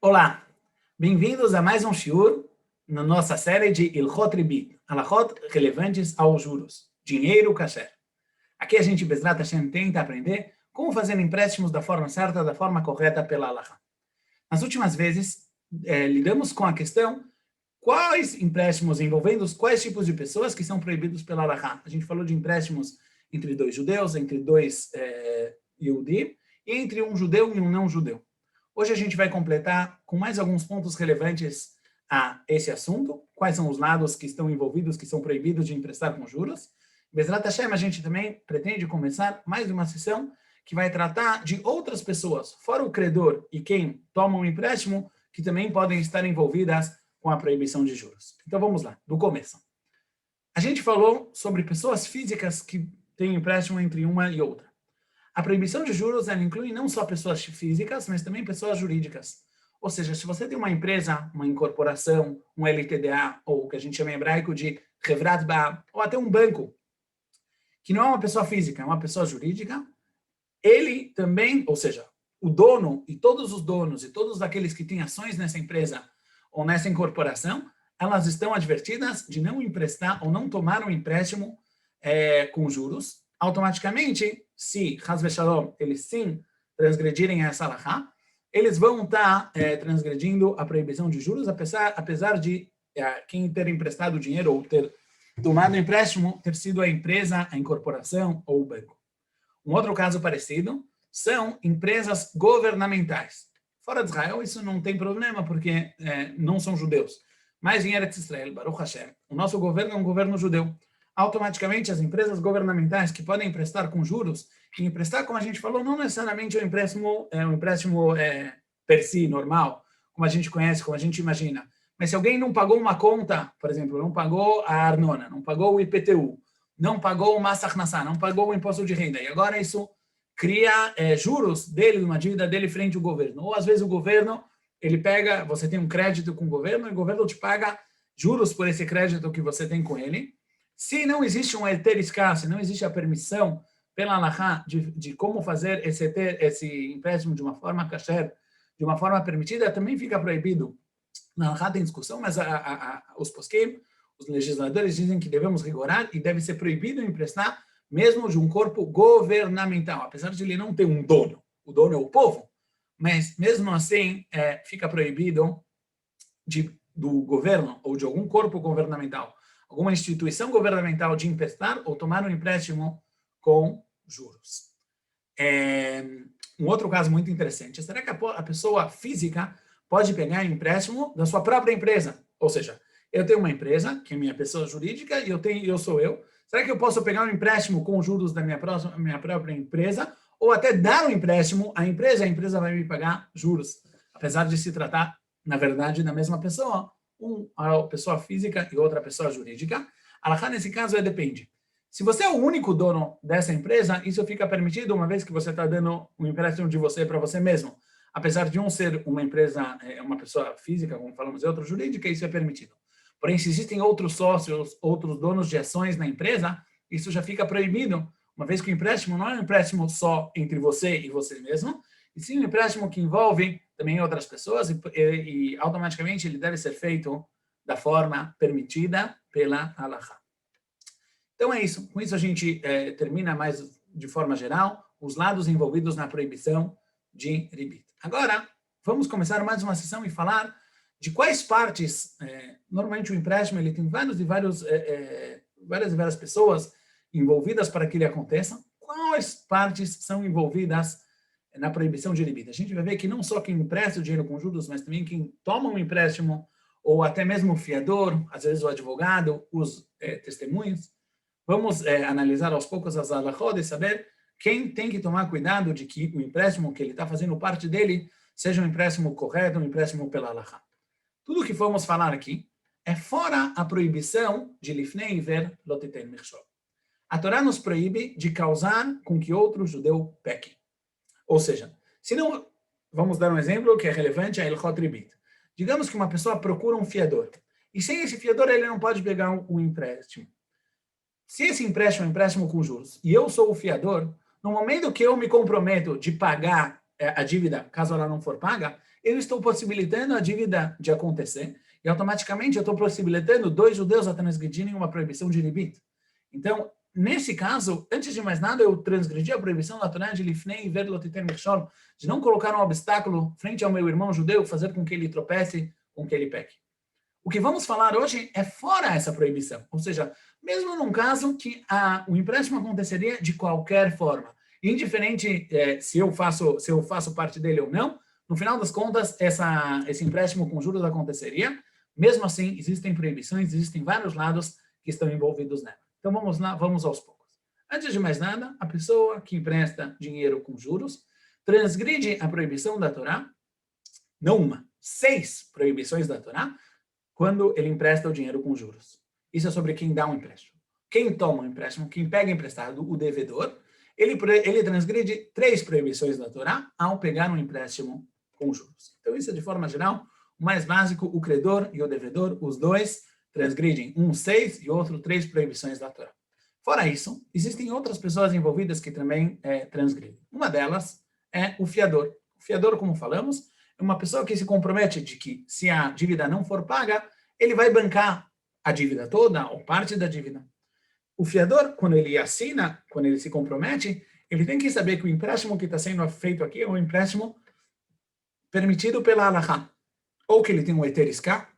Olá, bem-vindos a mais um shiur na nossa série de Ilhot Ribit, halachot relevantes aos juros, dinheiro kasher. Aqui a gente, Bezrat Hashem, tenta aprender como fazer empréstimos da forma certa, da forma correta pela halachá. Nas últimas vezes, lidamos com a questão quais empréstimos envolvendo quais tipos de pessoas que são proibidos pela halachá. A gente falou de empréstimos entre dois judeus, entre dois Yehudim, e entre um judeu e um não judeu. Hoje a gente vai completar com mais alguns pontos relevantes a esse assunto, quais são os lados que estão envolvidos, que são proibidos de emprestar com juros. Bezrat Hashem, a gente também pretende começar mais uma sessão que vai tratar de outras pessoas, fora o credor e quem toma um empréstimo, que também podem estar envolvidas com a proibição de juros. Então vamos lá, do começo. A gente falou sobre pessoas físicas que têm empréstimo entre uma e outra. A proibição de juros ela inclui não só pessoas físicas, mas também pessoas jurídicas. Ou seja, se você tem uma empresa, uma incorporação, um LTDA, ou o que a gente chama em hebraico de Hevrat Ba, ou até um banco, que não é uma pessoa física, é uma pessoa jurídica, ele também, ou seja, o dono e todos os donos e todos aqueles que têm ações nessa empresa ou nessa incorporação, elas estão advertidas de não emprestar ou não tomar um empréstimo com juros. Automaticamente, se, Chas Shalom, eles sim transgredirem essa halachá, eles vão estar transgredindo a proibição de juros, apesar de quem ter emprestado dinheiro ou ter tomado empréstimo ter sido a empresa, a incorporação ou o banco. Um outro caso parecido são empresas governamentais. Fora de Israel, isso não tem problema, porque não são judeus. Mas em Eretz Israel, Baruch Hashem, o nosso governo é um governo judeu. Automaticamente, as empresas governamentais que podem emprestar com juros, e emprestar, como a gente falou, não necessariamente é um empréstimo per si, normal, como a gente conhece, como a gente imagina. Mas se alguém não pagou uma conta, por exemplo, não pagou a Arnona, não pagou o IPTU, não pagou o Massa Aknassá, não pagou o imposto de renda, e agora isso cria juros dele, uma dívida dele frente ao governo. Ou às vezes o governo, ele pega, você tem um crédito com o governo, e o governo te paga juros por esse crédito que você tem com ele. Se não existe um heter escasso, não existe a permissão pela halachá de como fazer esse empréstimo de uma forma kasher, de uma forma permitida, também fica proibido. Na halachá tem discussão, mas os posquim, os legisladores dizem que devemos rigorar e deve ser proibido emprestar mesmo de um corpo governamental, apesar de ele não ter um dono. O dono é o povo, mas mesmo assim fica proibido do governo ou de algum corpo governamental, alguma instituição governamental de emprestar ou tomar um empréstimo com juros. Um outro caso muito interessante, será que a pessoa física pode pegar empréstimo da sua própria empresa? Ou seja, eu tenho uma empresa, que é minha pessoa jurídica, e eu sou eu. Será que eu posso pegar um empréstimo com juros da minha própria empresa, ou até dar um empréstimo à empresa, a empresa vai me pagar juros, apesar de se tratar, na verdade, da mesma pessoa, uma pessoa física e outra pessoa jurídica. Alahá, nesse caso, depende. Se você é o único dono dessa empresa, isso fica permitido, uma vez que você está dando um empréstimo de você para você mesmo. Apesar de um ser uma empresa, uma pessoa física, como falamos, e outra jurídica, isso é permitido. Porém, se existem outros sócios, outros donos de ações na empresa, isso já fica proibido, uma vez que o empréstimo não é um empréstimo só entre você e você mesmo, e sim um empréstimo que envolve também outras pessoas e automaticamente ele deve ser feito da forma permitida pela halachá. Então é isso. Com isso a gente termina mais de forma geral os lados envolvidos na proibição de ribit. Agora, vamos começar mais uma sessão e falar de quais partes, normalmente o empréstimo ele tem várias e várias pessoas envolvidas para que ele aconteça, quais partes são envolvidas na proibição de ribit. A gente vai ver que não só quem empresta o dinheiro com juros, mas também quem toma um empréstimo, ou até mesmo o fiador, às vezes o advogado, os testemunhos. Vamos analisar aos poucos as halachot e saber quem tem que tomar cuidado de que o empréstimo que ele está fazendo parte dele seja um empréstimo correto, um empréstimo pela halachá. Tudo o que vamos falar aqui é fora a proibição de lifnei iver lo titen michshol. A Torá nos proíbe de causar com que outro judeu peque. Ou seja, se não, vamos dar um exemplo que é relevante a Ilhot Ribit. Digamos que uma pessoa procura um fiador. E sem esse fiador ele não pode pegar um empréstimo. Se esse empréstimo é um empréstimo com juros e eu sou o fiador, no momento que eu me comprometo de pagar a dívida, caso ela não for paga, eu estou possibilitando a dívida de acontecer e automaticamente eu estou possibilitando dois judeus a transgredirem uma proibição de ribit. Então, nesse caso, antes de mais nada, eu transgredi a proibição da Torá de lifnei ver lo titen michol, de não colocar um obstáculo frente ao meu irmão judeu, fazer com que ele tropece, com que ele peque. O que vamos falar hoje é fora essa proibição, ou seja, mesmo num caso que o empréstimo aconteceria de qualquer forma, indiferente se eu faço parte dele ou não, no final das contas, esse empréstimo com juros aconteceria. Mesmo assim, existem proibições, existem vários lados que estão envolvidos nela. Então vamos lá, vamos aos poucos. Antes de mais nada, a pessoa que empresta dinheiro com juros transgride a proibição da Torá, não uma, 6 proibições da Torá, quando ele empresta o dinheiro com juros. Isso é sobre quem dá um empréstimo. Quem toma um empréstimo, quem pega emprestado, o devedor, ele transgride 3 proibições da Torá ao pegar um empréstimo com juros. Então isso é de forma geral, o mais básico, o credor e o devedor, os dois transgridem 6 e outro 3 proibições da Torá. Fora isso, existem outras pessoas envolvidas que também transgridem. Uma delas é o fiador. O fiador, como falamos, é uma pessoa que se compromete de que, se a dívida não for paga, ele vai bancar a dívida toda ou parte da dívida. O fiador, quando ele assina, quando ele se compromete, ele tem que saber que o empréstimo que está sendo feito aqui é um empréstimo permitido pela Halakha. Ou que ele tem um eteriská,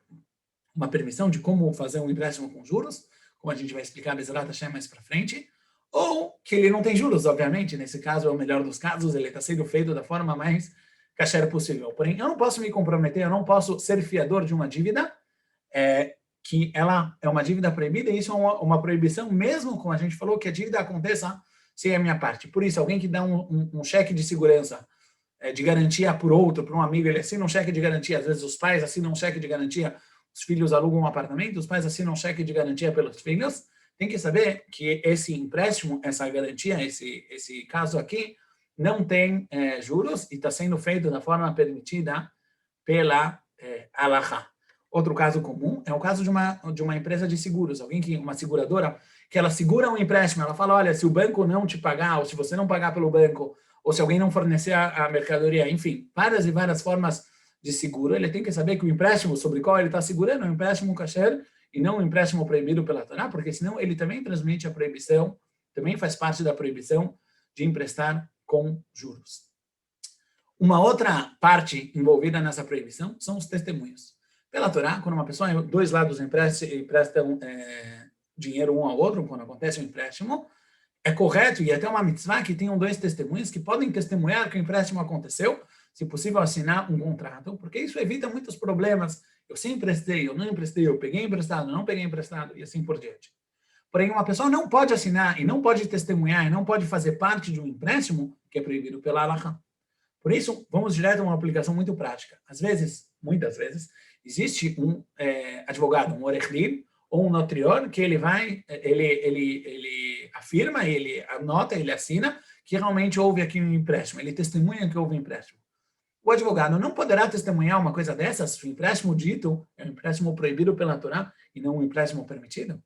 uma permissão de como fazer um empréstimo com juros, como a gente vai explicar Bezerrat Hashem mais para frente, ou que ele não tem juros, obviamente, nesse caso é o melhor dos casos, ele está sendo feito da forma mais kasher possível. Porém, eu não posso me comprometer, eu não posso ser fiador de uma dívida que ela é uma dívida proibida, e isso é uma proibição, mesmo como a gente falou, que a dívida aconteça sem a minha parte. Por isso, alguém que dá um cheque de segurança, de garantia por outro, para um amigo, ele assina um cheque de garantia, às vezes os pais assinam um cheque de garantia, os filhos alugam um apartamento, os pais assinam um cheque de garantia pelos filhos, tem que saber que esse empréstimo, essa garantia, esse caso aqui, não tem juros e está sendo feito da forma permitida pela Halakha. Outro caso comum é o caso de uma empresa de seguros, uma seguradora, que ela segura um empréstimo, ela fala, olha, se o banco não te pagar, ou se você não pagar pelo banco, ou se alguém não fornecer a mercadoria, enfim, várias e várias formas de seguro, ele tem que saber que o empréstimo sobre o qual ele está segurando é um empréstimo kasher e não um empréstimo proibido pela Torá, porque senão ele também transmite a proibição, também faz parte da proibição de emprestar com juros. Uma outra parte envolvida nessa proibição são os testemunhos. Pela Torá, quando uma pessoa, dois lados emprestam dinheiro um ao outro, quando acontece um empréstimo, é correto e até uma mitzvah que tenham 2 testemunhas que podem testemunhar que o empréstimo aconteceu, se possível assinar um contrato, porque isso evita muitos problemas. Eu sim emprestei, eu não emprestei, eu peguei emprestado, não peguei emprestado e assim por diante. Porém, uma pessoa não pode assinar e não pode testemunhar e não pode fazer parte de um empréstimo que é proibido pela Halakha. Por isso, vamos direto a uma aplicação muito prática. Às vezes, muitas vezes, existe um advogado, um orech din, ou um notrior, que ele afirma, ele anota, ele assina que realmente houve aqui um empréstimo, ele testemunha que houve um empréstimo. O advogado não poderá testemunhar uma coisa dessas, se o empréstimo dito é um empréstimo proibido pela Torá e não um empréstimo permitido?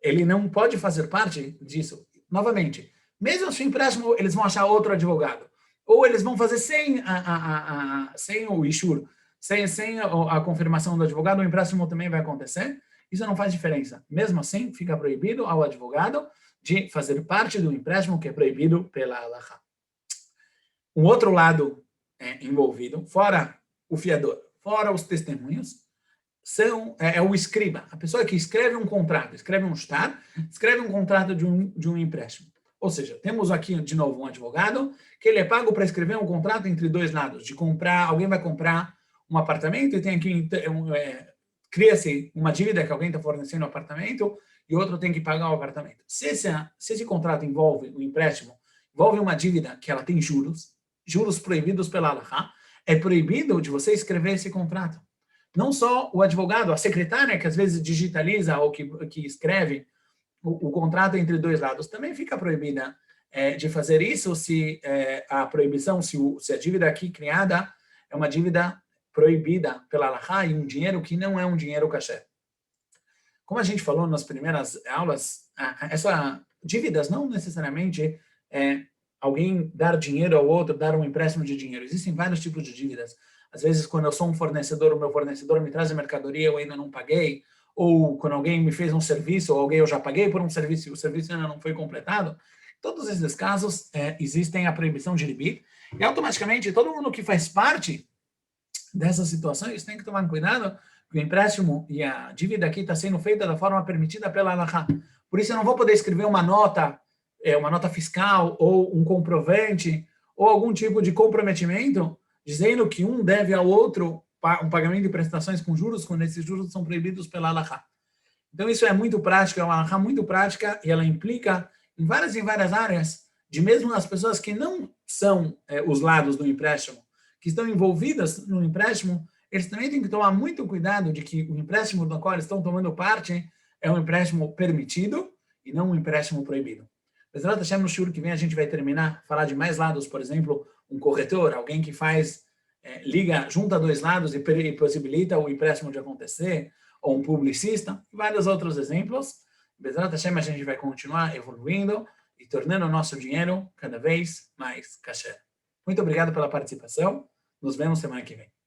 Ele não pode fazer parte disso. Novamente, mesmo se o empréstimo, eles vão achar outro advogado, ou eles vão fazer sem o ishur, sem a confirmação do advogado, o empréstimo também vai acontecer. Isso não faz diferença. Mesmo assim, fica proibido ao advogado de fazer parte do empréstimo que é proibido pela Halakha. Um outro lado envolvido, fora o fiador, fora os testemunhos, é o escriba, a pessoa que escreve um contrato, escreve um shtar, escreve um contrato de um empréstimo. Ou seja, temos aqui de novo um advogado que ele é pago para escrever um contrato entre 2 lados, de comprar, alguém vai comprar um apartamento e tem aqui cria-se uma dívida que alguém está fornecendo o apartamento e outro tem que pagar o apartamento. Se esse contrato envolve um empréstimo, envolve uma dívida que ela tem juros proibidos pela Halakha, é proibido de você escrever esse contrato. Não só o advogado, a secretária que às vezes digitaliza ou que escreve o contrato entre 2 lados, também fica proibida de fazer isso se a proibição, se a dívida aqui criada é uma dívida proibida pela Halakha e um dinheiro que não é um dinheiro kasher. Como a gente falou nas primeiras aulas, essas dívidas não necessariamente alguém dar dinheiro ao outro, dar um empréstimo de dinheiro. Existem vários tipos de dívidas. Às vezes, quando eu sou um fornecedor, o meu fornecedor me traz a mercadoria, eu ainda não paguei, ou quando alguém me fez um serviço, ou alguém eu já paguei por um serviço e o serviço ainda não foi completado. Em todos esses casos, existem a proibição de ribit, e automaticamente todo mundo que faz parte dessas situações tem que tomar cuidado que o empréstimo e a dívida aqui está sendo feita da forma permitida pela Halakha. Por isso eu não vou poder escrever uma nota fiscal ou um comprovante ou algum tipo de comprometimento dizendo que um deve ao outro um pagamento de prestações com juros, quando esses juros são proibidos pela Halakha. Então isso é muito prático, é uma Halakha muito prática e ela implica em várias áreas, de mesmo as pessoas que não são os lados do empréstimo, que estão envolvidas no empréstimo, eles também têm que tomar muito cuidado de que o empréstimo do qual eles estão tomando parte é um empréstimo permitido e não um empréstimo proibido. Bezerra Hashem, no shiur que vem a gente vai terminar, falar de mais lados, por exemplo, um corretor, alguém que junta dois lados e possibilita o empréstimo de acontecer, ou um publicista, vários outros exemplos. Bezerra Hashem, a gente vai continuar evoluindo e tornando o nosso dinheiro cada vez mais kasher. Muito obrigado pela participação. Nos vemos semana que vem.